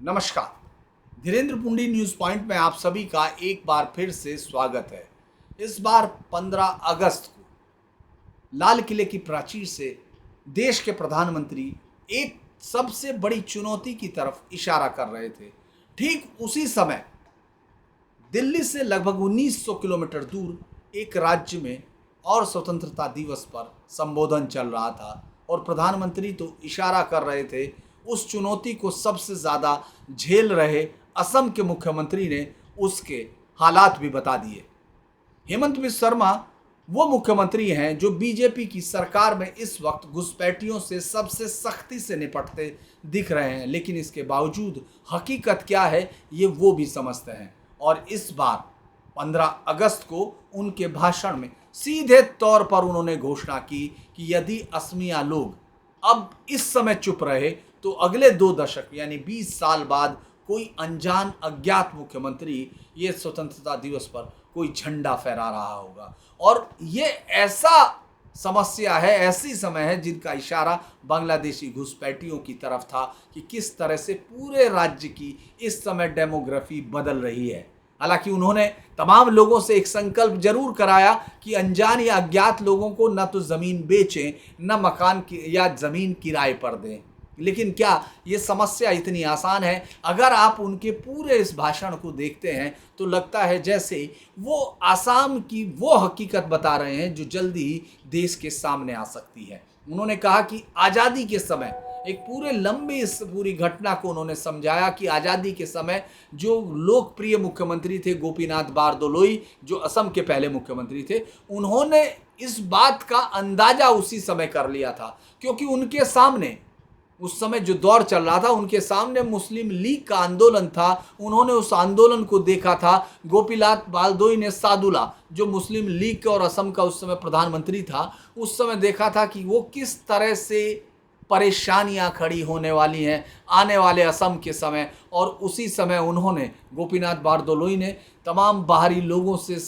नमस्कार। Dhirendra पुंडी news point में आप सभी का एक बार फिर से स्वागत है। इस बार 15 अगस्त को लाल किले की प्राचीर से देश के प्रधानमंत्री एक सबसे बड़ी चुनौती की तरफ इशारा कर रहे थे। ठीक उसी समय दिल्ली से लगभग 1900 किलोमीटर दूर एक राज्य में और स्वतंत्रता दिवस पर संबोधन चल रहा था और प्रधानमंत्री तो इशारा कर रहे थे। उस चुनौती को सबसे ज़्यादा झेल रहे असम के मुख्यमंत्री ने उसके हालात भी बता दिए। हेमंत बिस्वा शर्मा वो मुख्यमंत्री हैं जो बीजेपी की सरकार में इस वक्त घुसपैठियों से सबसे सख्ती से निपटते दिख रहे हैं, लेकिन इसके बावजूद हकीकत क्या है ये वो भी समझते हैं। और इस बार 15 अगस्त को उनके भाषण में सीधे तौर पर उन्होंने घोषणा की कि यदि असमिया लोग अब इस समय चुप रहे तो अगले 2 दशक यानी 20 साल बाद कोई अनजान अज्ञात मुख्यमंत्री ये स्वतंत्रता दिवस पर कोई झंडा फहरा रहा होगा। और ये ऐसा समस्या है, ऐसी समय है जिनका इशारा बांग्लादेशी घुसपैठियों की तरफ था कि किस तरह से पूरे राज्य की इस समय डेमोग्राफी बदल रही है। हालांकि उन्होंने तमाम लोगों से एक संकल्प जरूर कराया कि अनजान या अज्ञात लोगों को न तो ज़मीन बेचें, न मकान या ज़मीन किराए पर दें। लेकिन क्या ये समस्या इतनी आसान है? अगर आप उनके पूरे इस भाषण को देखते हैं तो लगता है जैसे वो आसाम की वो हकीकत बता रहे हैं जो जल्दी ही देश के सामने आ सकती है। उन्होंने कहा कि आज़ादी के समय एक पूरे लंबे इस पूरी घटना को उन्होंने समझाया कि आज़ादी के समय जो लोकप्रिय मुख्यमंत्री थे गोपीनाथ बारदोलोई, जो असम के पहले मुख्यमंत्री थे, उन्होंने इस बात का अंदाजा उसी समय कर लिया था, क्योंकि उनके सामने उस समय जो दौर चल रहा था, उनके सामने मुस्लिम लीग का आंदोलन था। उन्होंने उस आंदोलन को देखा था। गोपीनाथ बारदोई ने सादुला, जो मुस्लिम लीग का और असम का उस समय प्रधानमंत्री था, उस समय देखा था कि वो किस तरह से परेशानियां खड़ी होने वाली हैं आने वाले असम के समय। और उसी समय उन्होंने, गोपीनाथ बारदोलोई ने तमाम बाहरी लोगों से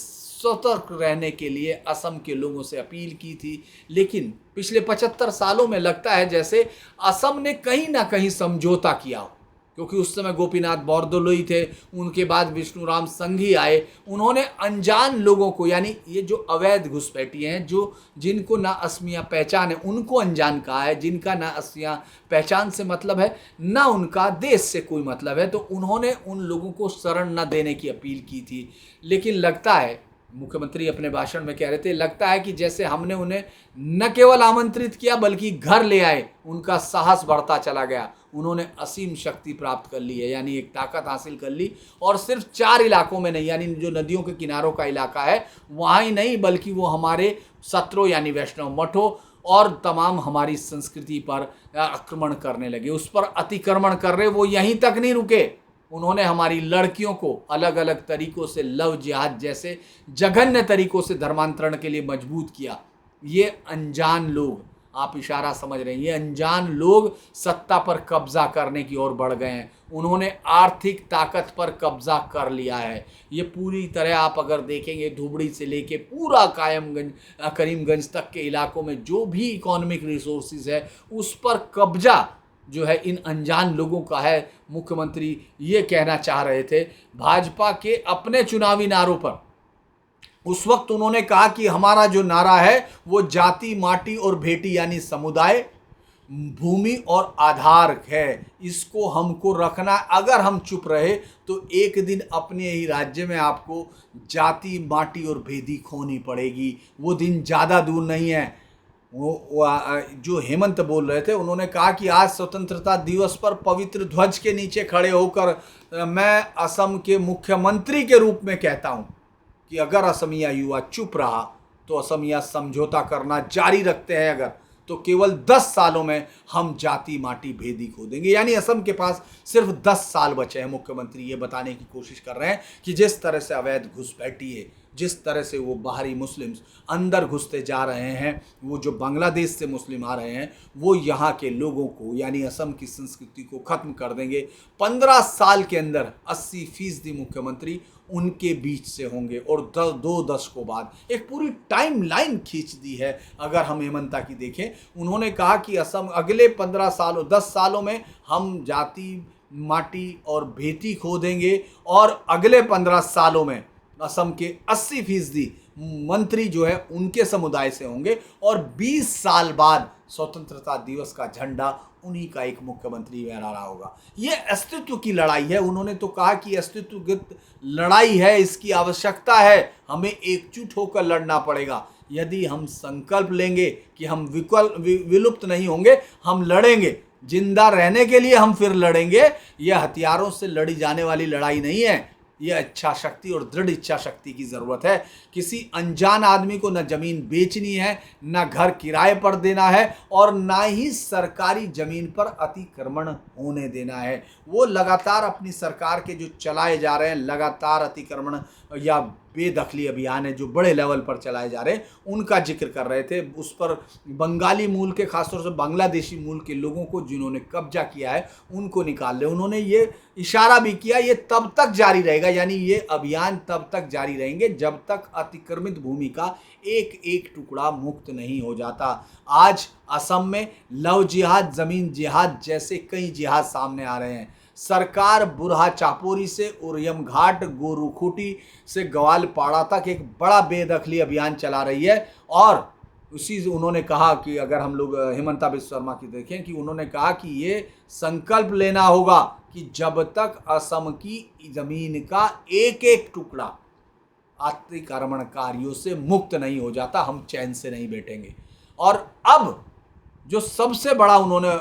सतर्क रहने के लिए असम के लोगों से अपील की थी। लेकिन पिछले 75 सालों में लगता है जैसे असम ने कहीं ना कहीं समझौता किया हो, क्योंकि उस समय गोपीनाथ बारदोलोई थे, उनके बाद विष्णुराम संघी आए। उन्होंने अनजान लोगों को, यानी ये जो अवैध घुसपैठिए हैं, जो जिनको ना असमिया पहचान है, उनको अनजान कहा है। जिनका ना असमिया पहचान से मतलब है, ना उनका देश से कोई मतलब है, तो उन्होंने उन लोगों को शरण न देने की अपील की थी। लेकिन लगता है, मुख्यमंत्री अपने भाषण में कह रहे थे, लगता है कि जैसे हमने उन्हें न केवल आमंत्रित किया बल्कि घर ले आए। उनका साहस बढ़ता चला गया। उन्होंने असीम शक्ति प्राप्त कर ली है, यानी एक ताकत हासिल कर ली। और सिर्फ 4 इलाकों में नहीं, यानी जो नदियों के किनारों का इलाका है वहाँ ही नहीं, बल्कि वो हमारे सत्रों यानी वैष्णव मठों और तमाम हमारी संस्कृति पर आक्रमण करने लगे, उस पर अतिक्रमण कर रहे। वो यहीं तक नहीं रुके, उन्होंने हमारी लड़कियों को अलग अलग तरीकों से लव जिहाद जैसे जघन्य तरीकों से धर्मांतरण के लिए मजबूत किया। ये अनजान लोग, आप इशारा समझ रहे हैं, ये अनजान लोग सत्ता पर कब्जा करने की ओर बढ़ गए हैं। उन्होंने आर्थिक ताकत पर कब्जा कर लिया है। ये पूरी तरह आप अगर देखेंगे, धुबड़ी से लेके पूरा करीमगंज तक के इलाकों में जो भी इकोनॉमिक रिसोर्सेज है, उस पर कब्जा जो है इन अनजान लोगों का है। मुख्यमंत्री ये कहना चाह रहे थे भाजपा के अपने चुनावी नारों पर। उस वक्त उन्होंने कहा कि हमारा जो नारा है वो जाति, माटी और भेटी यानी समुदाय, भूमि और आधार है, इसको हमको रखना। अगर हम चुप रहे तो एक दिन अपने ही राज्य में आपको जाति, माटी और भेदी खोनी पड़ेगी। वो दिन ज़्यादा दूर नहीं है। वो जो हेमंत बोल रहे थे, उन्होंने कहा कि आज स्वतंत्रता दिवस पर पवित्र ध्वज के नीचे खड़े होकर मैं असम के मुख्यमंत्री के रूप में कहता हूं कि अगर असमिया युवा चुप रहा तो असमिया समझौता करना जारी रखते हैं अगर, तो केवल 10 सालों में हम जाति, माटी, भेदी खो देंगे। यानी असम के पास सिर्फ 10 साल बचे हैं। मुख्यमंत्री ये बताने की कोशिश कर रहे हैं कि जिस तरह से अवैध घुसपैठिए, जिस तरह से वो बाहरी मुस्लिम्स अंदर घुसते जा रहे हैं, वो जो बांग्लादेश से मुस्लिम आ रहे हैं, वो यहाँ के लोगों को यानी असम की संस्कृति को ख़त्म कर देंगे। 15 साल के अंदर 80% मुख्यमंत्री उनके बीच से होंगे। और 2 दशकों बाद एक पूरी टाइम लाइन खींच दी है। अगर हम हेमंता की देखें, उन्होंने कहा कि असम अगले 15 सालों 10 सालों में हम जाति, माटी और भेटी खोदेंगे और अगले 15 सालों में असम के 80% मंत्री जो है उनके समुदाय से होंगे और 20 साल बाद स्वतंत्रता दिवस का झंडा उन्हीं का एक मुख्यमंत्री लहरा रहा होगा। ये अस्तित्व की लड़ाई है। उन्होंने तो कहा कि अस्तित्वगत लड़ाई है, इसकी आवश्यकता है, हमें एकजुट होकर लड़ना पड़ेगा। यदि हम संकल्प लेंगे कि हम विलुप्त नहीं होंगे, हम लड़ेंगे, जिंदा रहने के लिए हम फिर लड़ेंगे। यह हथियारों से लड़ी जाने वाली लड़ाई नहीं है, यह इच्छा शक्ति और दृढ़ इच्छा शक्ति की जरूरत है। किसी अनजान आदमी को न जमीन बेचनी है, न घर किराए पर देना है और ना ही सरकारी जमीन पर अतिक्रमण होने देना है। वो लगातार अपनी सरकार के जो चलाए जा रहे हैं लगातार अतिक्रमण या बेदखली अभियान है जो बड़े लेवल पर चलाए जा रहे हैं, उनका जिक्र कर रहे थे। उस पर बंगाली मूल के, खासतौर से बांग्लादेशी मूल के लोगों को जिन्होंने कब्जा किया है उनको निकाल ले। उन्होंने ये इशारा भी किया ये तब तक जारी रहेगा, यानी ये अभियान तब तक जारी रहेंगे जब तक अतिक्रमित भूमि का एक एक टुकड़ा मुक्त नहीं हो जाता। आज असम में लव जिहाद, जमीन जिहाद जैसे कई जिहाद सामने आ रहे हैं। सरकार बुरहा चापोरी से उरियम घाट, गोरुखुटी से ग्वालपाड़ा तक एक बड़ा बेदखली अभियान चला रही है। और उसी उन्होंने कहा कि अगर हम लोग हिमंता बिस्वा शर्मा की देखें कि उन्होंने कहा कि ये संकल्प लेना होगा कि जब तक असम की जमीन का एक एक टुकड़ा अतिक्रमणकारियों से मुक्त नहीं हो जाता, हम चैन से नहीं बैठेंगे। और अब जो सबसे बड़ा उन्होंने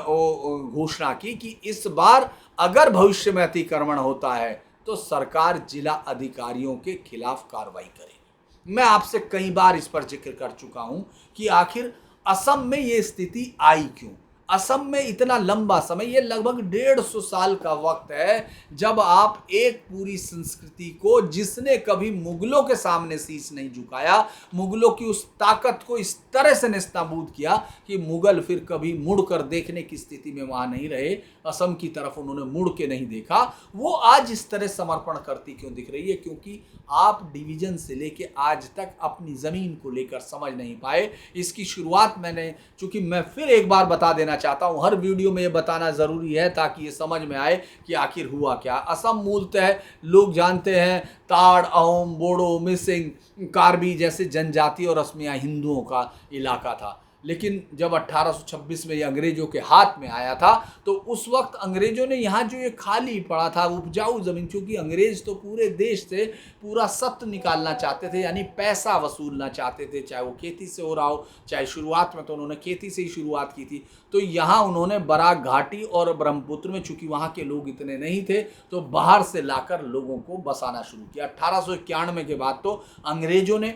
घोषणा की कि इस बार अगर भविष्य में अतिक्रमण होता है तो सरकार जिला अधिकारियों के खिलाफ कार्रवाई करेगी। मैं आपसे कई बार इस पर जिक्र कर चुका हूं कि आखिर असम में ये स्थिति आई क्यों। असम में इतना लंबा समय, ये लगभग 150 साल का वक्त है जब आप एक पूरी संस्कृति को, जिसने कभी मुगलों के सामने शीश नहीं झुकाया, मुगलों की उस ताकत को इस तरह से नेस्तनाबूद किया कि मुगल फिर कभी मुड़कर देखने की स्थिति में वहां नहीं रहे, असम की तरफ उन्होंने मुड़ के नहीं देखा, वो आज इस तरह समर्पण करती क्यों दिख रही है? क्योंकि आप डिवीजन से लेके आज तक अपनी जमीन को लेकर समझ नहीं पाए। इसकी शुरुआत मैंने, चूंकि मैं फिर एक बार बता देना चाहता हूं, हर वीडियो में ये बताना जरूरी है ताकि ये समझ में आए कि आखिर हुआ क्या। असम मूलतः लोग जानते हैं ताड़, अहोम, बोडो, मिसिंग, कार्बी जैसे जनजाति और असमिया हिंदुओं का इलाका था। लेकिन जब 1826 में ये अंग्रेजों के हाथ में आया था तो उस वक्त अंग्रेजों ने यहाँ जो ये खाली पड़ा था उपजाऊ जमीन, क्योंकि अंग्रेज तो पूरे देश से पूरा सत्त निकालना चाहते थे, यानी पैसा वसूलना चाहते थे, चाहे वो खेती से हो रहा हो, चाहे शुरुआत में तो उन्होंने खेती से ही शुरुआत की थी। तो यहाँ उन्होंने बराक घाटी और ब्रह्मपुत्र में, चूंकि वहाँ के लोग इतने नहीं थे, तो बाहर से लाकर लोगों को बसाना शुरू किया। 1891 के बाद तो अंग्रेजों ने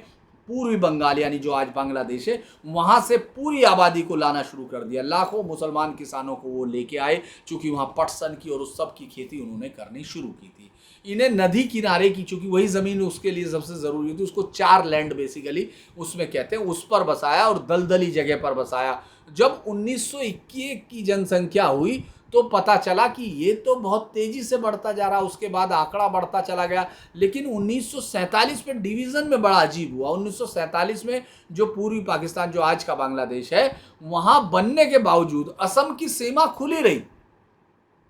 पूर्वी बंगाल, यानी जो आज बांग्लादेश है, वहां से पूरी आबादी को लाना शुरू कर दिया। लाखों मुसलमान किसानों को वो लेके आए, चूंकि वहां पटसन की और उस सब की खेती उन्होंने करनी शुरू की थी। इन्हें नदी किनारे की, चूंकि वही जमीन उसके लिए सबसे जरूरी थी, उसको चार लैंड बेसिकली उसमें कहते हैं, उस पर बसाया और दलदली जगह पर बसाया। जब 1921 की जनसंख्या हुई तो पता चला कि ये तो बहुत तेजी से बढ़ता जा रहा, उसके बाद आंकड़ा बढ़ता चला गया। लेकिन 1947 में डिवीजन में बड़ा अजीब हुआ। 1947 में जो पूर्वी पाकिस्तान, जो आज का बांग्लादेश है, वहां बनने के बावजूद असम की सीमा खुली रही।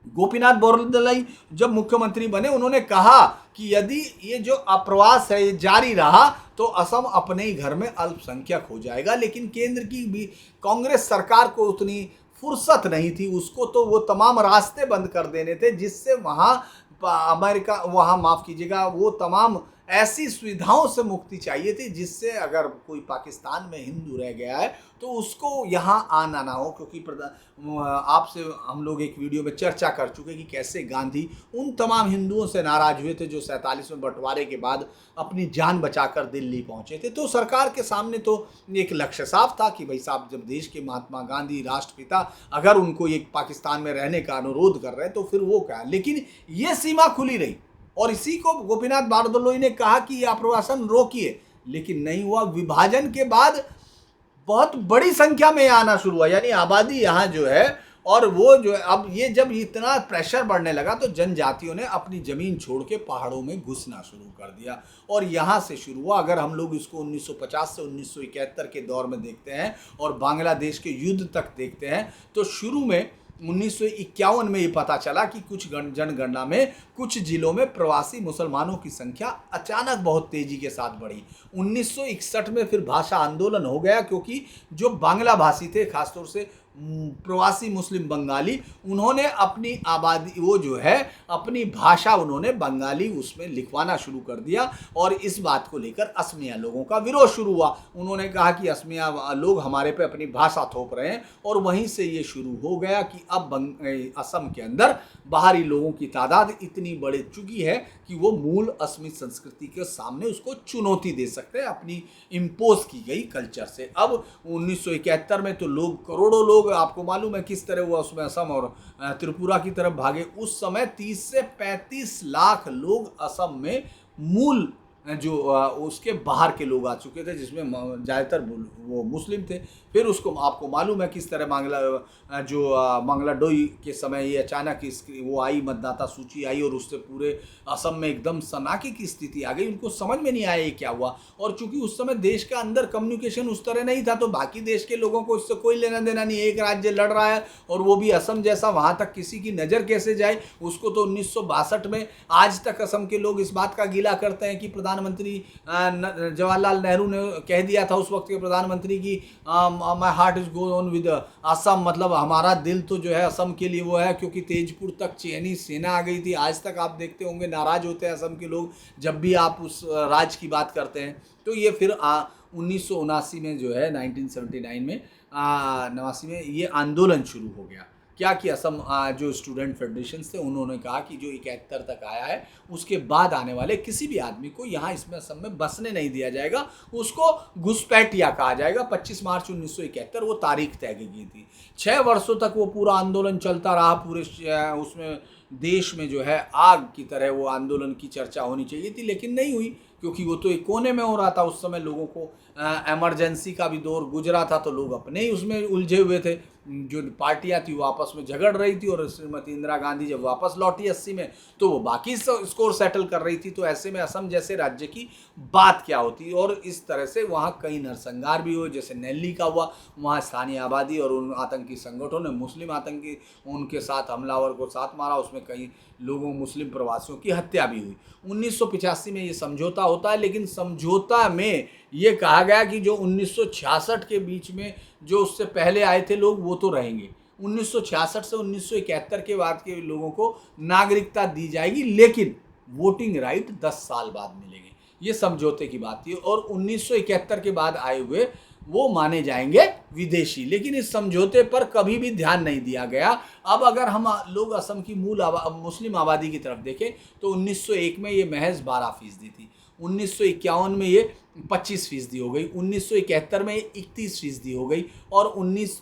गोपीनाथ बोरदोलाई जब मुख्यमंत्री बने, उन्होंने कहा कि यदि ये जो अप्रवास है ये जारी रहा तो असम अपने ही घर में अल्पसंख्यक हो जाएगा। लेकिन केंद्र की भी कांग्रेस सरकार को उतनी फुर्सत नहीं थी, उसको तो वो तमाम रास्ते बंद कर देने थे जिससे वहाँ अमेरिका, वहाँ माफ़ कीजिएगा, वो तमाम ऐसी सुविधाओं से मुक्ति चाहिए थी जिससे अगर कोई पाकिस्तान में हिंदू रह गया है तो उसको यहाँ आना ना हो। क्योंकि आपसे हम लोग एक वीडियो में चर्चा कर चुके कि कैसे गांधी उन तमाम हिंदुओं से नाराज हुए थे जो 47 में बंटवारे के बाद अपनी जान बचाकर दिल्ली पहुँचे थे। तो सरकार के सामने तो एक लक्ष्य साफ था कि भाई साहब, जब देश के महात्मा गांधी राष्ट्रपिता अगर उनको एक पाकिस्तान में रहने का अनुरोध कर रहे हैं तो फिर वो क्या। लेकिन ये सीमा खुली रही और इसी को गोपीनाथ बोरदोलाई ने कहा कि यह आप्रवासन रोकिए, लेकिन नहीं हुआ। विभाजन के बाद बहुत बड़ी संख्या में आना शुरू हुआ, यानी आबादी यहाँ जो है, और वो जो है अब ये जब इतना प्रेशर बढ़ने लगा तो जनजातियों ने अपनी ज़मीन छोड़ के पहाड़ों में घुसना शुरू कर दिया और यहाँ से शुरू हुआ। अगर हम लोग इसको 1950 से 1971 के दौर में देखते हैं और बांग्लादेश के युद्ध तक देखते हैं तो शुरू में 1951 में ये पता चला कि कुछ जनगणना में कुछ जिलों में प्रवासी मुसलमानों की संख्या अचानक बहुत तेजी के साथ बढ़ी। 1961 में फिर भाषा आंदोलन हो गया, क्योंकि जो बांग्ला भाषी थे, खासतौर से प्रवासी मुस्लिम बंगाली, उन्होंने अपनी आबादी, वो जो है अपनी भाषा उन्होंने बंगाली उसमें लिखवाना शुरू कर दिया, और इस बात को लेकर असमिया लोगों का विरोध शुरू हुआ। उन्होंने कहा कि असमिया लोग हमारे पे अपनी भाषा थोप रहे हैं, और वहीं से ये शुरू हो गया कि अब असम के अंदर बाहरी लोगों की तादाद इतनी बढ़ चुकी है कि वो मूल असमी संस्कृति के सामने उसको चुनौती दे सकते हैं अपनी इम्पोज की गई कल्चर से। अब 1971 में तो लोग, करोड़ों लोग, आपको मालूम है किस तरह हुआ उसमें असम और त्रिपुरा की तरफ भागे। उस समय 30 से 35 लाख लोग असम में मूल जो उसके बाहर के लोग आ चुके थे, जिसमें ज़्यादातर वो मुस्लिम थे। फिर उसको आपको मालूम है किस तरह मंगलाडोई के समय ये अचानक वो आई, मतदाता सूची आई, और उससे पूरे असम में एकदम सनाकी की स्थिति आ गई। उनको समझ में नहीं आया ये क्या हुआ, और चूंकि उस समय देश के अंदर कम्युनिकेशन उस तरह नहीं था, तो बाकी देश के लोगों को इससे कोई लेना देना नहीं। एक राज्य लड़ रहा है और वो भी असम जैसा, वहाँ तक किसी की नज़र कैसे जाए उसको। तो 1962 में आज तक असम के लोग इस बात का गिला करते हैं कि प्रधानमंत्री जवाहरलाल नेहरू ने कह दिया था, उस वक्त के प्रधानमंत्री की my heart is go on with Assam, मतलब हमारा दिल तो जो है असम के लिए वो है, क्योंकि तेजपुर तक चीनी सेना आ गई थी। आज तक आप देखते होंगे नाराज होते हैं असम के लोग जब भी आप उस राज्य की बात करते हैं। तो ये फिर 1979 में जो है 1979 में 89 में ये आंदोलन शुरू हो गया। क्या कि असम जो स्टूडेंट फेडरेशन थे उन्होंने कहा कि जो 71 तक आया है उसके बाद आने वाले किसी भी आदमी को यहाँ इसमें असम में बसने नहीं दिया जाएगा, उसको घुसपैठिया कहा जाएगा। 25 मार्च 1971 वो तारीख तय की गई थी। 6 वर्षों तक वो पूरा आंदोलन चलता रहा। पूरे उसमें देश में जो है आग की तरह वो आंदोलन की चर्चा होनी चाहिए थी, लेकिन नहीं हुई, क्योंकि वो तो एक कोने में हो रहा था। उस समय लोगों को इमरजेंसी का भी दौर गुजरा था, तो लोग अपने ही उसमें उलझे हुए थे। जो पार्टियां थी वो आपस में झगड़ रही थी, और श्रीमती इंदिरा गांधी जब वापस लौटी 80 में तो वो बाकी स्कोर सेटल कर रही थी। तो ऐसे में असम जैसे राज्य की बात क्या होती, और इस तरह से वहाँ कई नरसंहार भी हुए, जैसे नेल्ली का हुआ। वहाँ स्थानीय आबादी और उन आतंकी संगठनों ने मुस्लिम आतंकी उनके साथ हमलावर को साथ मारा, उसमें कई लोगों मुस्लिम प्रवासियों की हत्या भी हुई। 1985 में ये समझौता होता है, लेकिन समझौता में ये कहा गया कि जो 1966 के बीच में जो उससे पहले आए थे लोग वो तो रहेंगे। 1966 से 1971 के बाद के लोगों को नागरिकता दी जाएगी, लेकिन वोटिंग राइट 10 साल बाद मिलेंगे। ये समझौते की बात थी। और 1971 के बाद आए हुए वो माने जाएंगे विदेशी, लेकिन इस समझौते पर कभी भी ध्यान नहीं दिया गया। अब अगर हम लोग असम की मूल मुस्लिम आबादी की तरफ देखें तो 1901 में ये महज 12% थी, 1951 में ये 25% हो गई, 1971 में ये 31% हो गई, और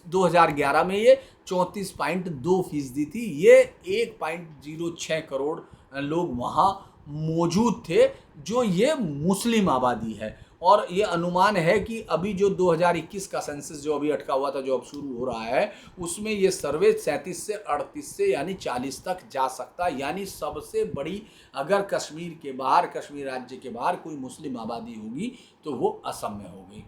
2011 में ये 34.2% थी। ये 1.06 करोड़ लोग वहाँ मौजूद थे जो ये मुस्लिम आबादी है। और ये अनुमान है कि अभी जो 2021 का सेंसस जो अभी अटका हुआ था, जो अब शुरू हो रहा है, उसमें ये सर्वे 37 से 38 से यानी 40 तक जा सकता है। यानी सबसे बड़ी अगर कश्मीर के बाहर, कश्मीर राज्य के बाहर कोई मुस्लिम आबादी होगी तो वो असम में होगी।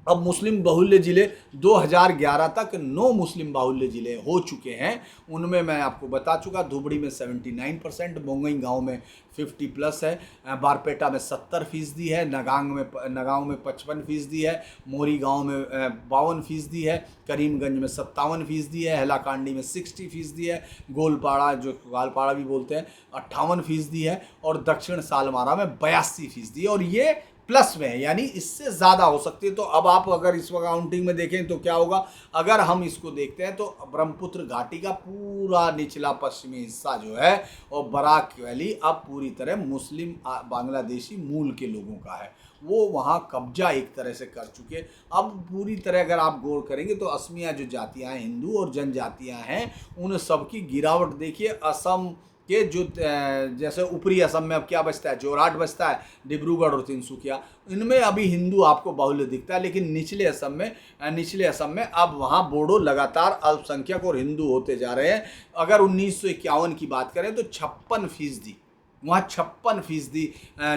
अब मुस्लिम बाहुल्य ज़िले 2011 तक 9 मुस्लिम बाहुल्य ज़िले हो चुके हैं। उनमें मैं आपको बता चुका, धुबड़ी में 79%, बोंगई गांव में 50+ है, बारपेटा में 70% है, नगांव में 55% है, मोरी गांव में 52% है, करीमगंज में 57% है, हैलाकांडी में 60% है, गोलपाड़ा जो ग्वालपाड़ा भी बोलते हैं 58% है, और दक्षिण सालमारा में 82% है। और ये प्लस में है, यानी इससे ज़्यादा हो सकती है। तो अब आप अगर इस काउंटिंग में देखें तो क्या होगा, अगर हम इसको देखते हैं तो ब्रह्मपुत्र घाटी का पूरा निचला पश्चिमी हिस्सा जो है और बराक वैली अब पूरी तरह मुस्लिम बांग्लादेशी मूल के लोगों का है। वो वहाँ कब्जा एक तरह से कर चुके। अब पूरी तरह अगर आप गौर करेंगे तो असमिया जो जातियाँ हैं, हिंदू और जनजातियाँ हैं, उन सब की गिरावट देखिए। असम के जो जैसे ऊपरी असम में अब क्या बचता है, जोरहाट बचता है, डिब्रूगढ़ और तिनसुकिया, इनमें अभी हिंदू आपको बाहुल्य दिखता है। लेकिन निचले असम में अब वहाँ बोडो लगातार अल्पसंख्यक और हिंदू होते जा रहे हैं। अगर 1951 की बात करें तो 56%, वहाँ 56%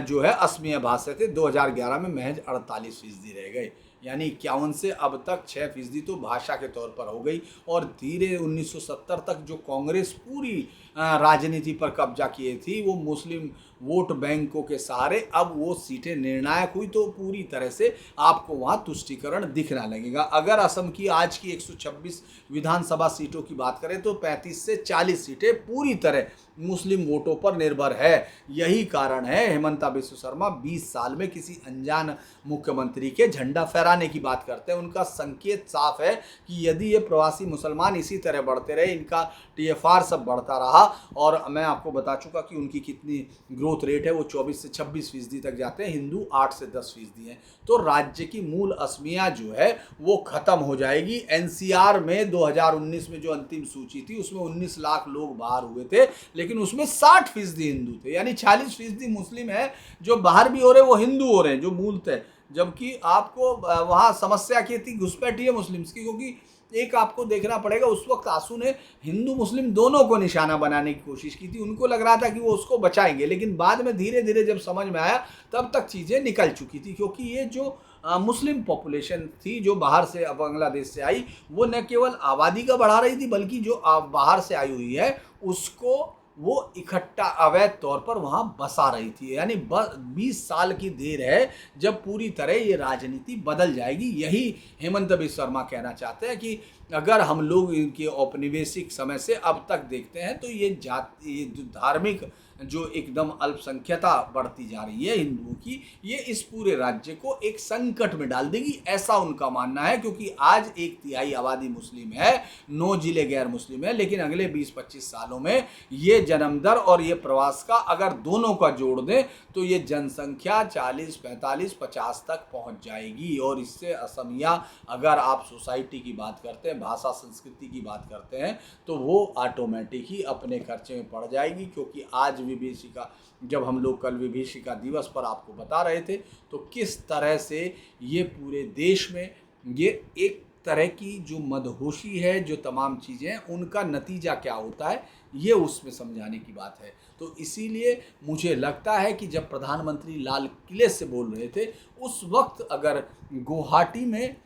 जो है असमिया भाषा थे। 2011 में महज 48% रह गए। यानी 51 से अब तक 6% तो भाषा के तौर पर हो गई। और धीरे 1970 तक जो कांग्रेस पूरी राजनीति पर कब्जा किए थी, वो मुस्लिम वोट बैंकों के सहारे अब वो सीटें निर्णायक हुई, तो पूरी तरह से आपको वहाँ तुष्टीकरण दिखना लगेगा। अगर असम की आज की 126 विधानसभा सीटों की बात करें तो 35 से 40 सीटें पूरी तरह मुस्लिम वोटों पर निर्भर है। यही कारण है हेमंता बिस्व शर्मा 20 साल में किसी अनजान मुख्यमंत्री के झंडा फहराने की बात करते हैं। उनका संकेत साफ है कि यदि ये प्रवासी मुसलमान इसी तरह बढ़ते रहे, इनका टीएफआर सब बढ़ता रहा, और मैं आपको बता चुका कि उनकी कितनी ग्रोथ रेट है, वो 24 से 26% तक जाते हैं, हिंदू 8 से 10% हैं, तो राज्य की मूल असमिया जो है वो खत्म हो जाएगी। एनसीआर में 2019 में जो अंतिम सूची थी उसमें 19 लाख लोग बाहर हुए थे, लेकिन उसमें 60% हिंदू थे, यानी 40% मुस्लिम है जो बाहर भी हो रहे, वो हिंदू हो रहे हैं जो मूलतः। जबकि आपको वहाँ समस्या की थी घुसपैठी है मुस्लिम्स की, क्योंकि एक आपको देखना पड़ेगा, उस वक्त आंसू ने हिंदू मुस्लिम दोनों को निशाना बनाने की कोशिश की थी। उनको लग रहा था कि वो उसको बचाएंगे, लेकिन बाद में धीरे धीरे जब समझ में आया तब तक चीज़ें निकल चुकी थी, क्योंकि ये जो मुस्लिम पॉपुलेशन थी जो बाहर से बांग्लादेश से आई, वो न केवल आबादी का बढ़ा रही थी, बल्कि जो बाहर से आई हुई है उसको वो इकट्ठा अवैध तौर पर वहाँ बसा रही थी। यानी 20 साल की देर है जब पूरी तरह ये राजनीति बदल जाएगी। यही हेमंत बिस्व शर्मा कहना चाहते हैं कि अगर हम लोग इनके औपनिवेशिक समय से अब तक देखते हैं तो ये जो धार्मिक जो एकदम अल्पसंख्यता बढ़ती जा रही है हिंदुओं की, ये इस पूरे राज्य को एक संकट में डाल देगी, ऐसा उनका मानना है। क्योंकि आज 1/3 आबादी मुस्लिम है, 9 जिले गैर मुस्लिम है, लेकिन अगले 20-25 सालों में ये जन्म दर और ये प्रवास का अगर दोनों का जोड़ दें तो ये जनसंख्या 40, 45, 50 तक पहुंच जाएगी। और इससे असमिया, अगर आप सोसाइटी की बात करते हैं, भाषा संस्कृति की बात करते हैं, तो वो ऑटोमेटिक ही अपने खर्चे में पड़ जाएगी। क्योंकि आज विभीषिका, जब हम लोग कल विभीषिका दिवस पर आपको बता रहे थे, तो किस तरह से ये पूरे देश में ये एक तरह की जो मदहोशी है, जो तमाम चीज़ें हैं, उनका नतीजा क्या होता है, ये उसमें समझाने की बात है। तो इसीलिए मुझे लगता है कि जब प्रधानमंत्री लाल किले से बोल रहे थे, उस वक्त अगर गुवाहाटी में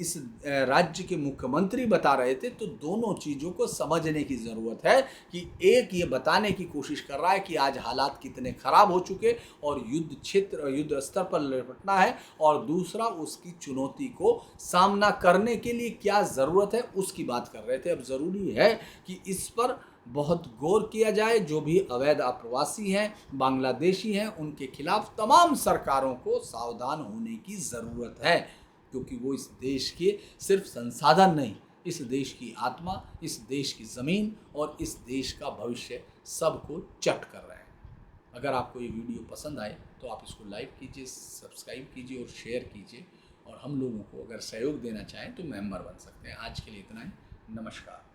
इस राज्य के मुख्यमंत्री बता रहे थे, तो दोनों चीज़ों को समझने की ज़रूरत है कि एक ये बताने की कोशिश कर रहा है कि आज हालात कितने ख़राब हो चुके और युद्ध स्तर पर निपटना है, और दूसरा उसकी चुनौती को सामना करने के लिए क्या ज़रूरत है उसकी बात कर रहे थे। अब ज़रूरी है कि इस पर बहुत गौर किया जाए। जो भी अवैध आप्रवासी हैं, बांग्लादेशी हैं, उनके खिलाफ तमाम सरकारों को सावधान होने की ज़रूरत है, क्योंकि वो इस देश के सिर्फ संसाधन नहीं, इस देश की आत्मा, इस देश की ज़मीन और इस देश का भविष्य सबको चट कर रहे हैं। अगर आपको ये वीडियो पसंद आए तो आप इसको लाइक कीजिए, सब्सक्राइब कीजिए और शेयर कीजिए। और हम लोगों को अगर सहयोग देना चाहें तो मेंबर बन सकते हैं। आज के लिए इतना ही। नमस्कार।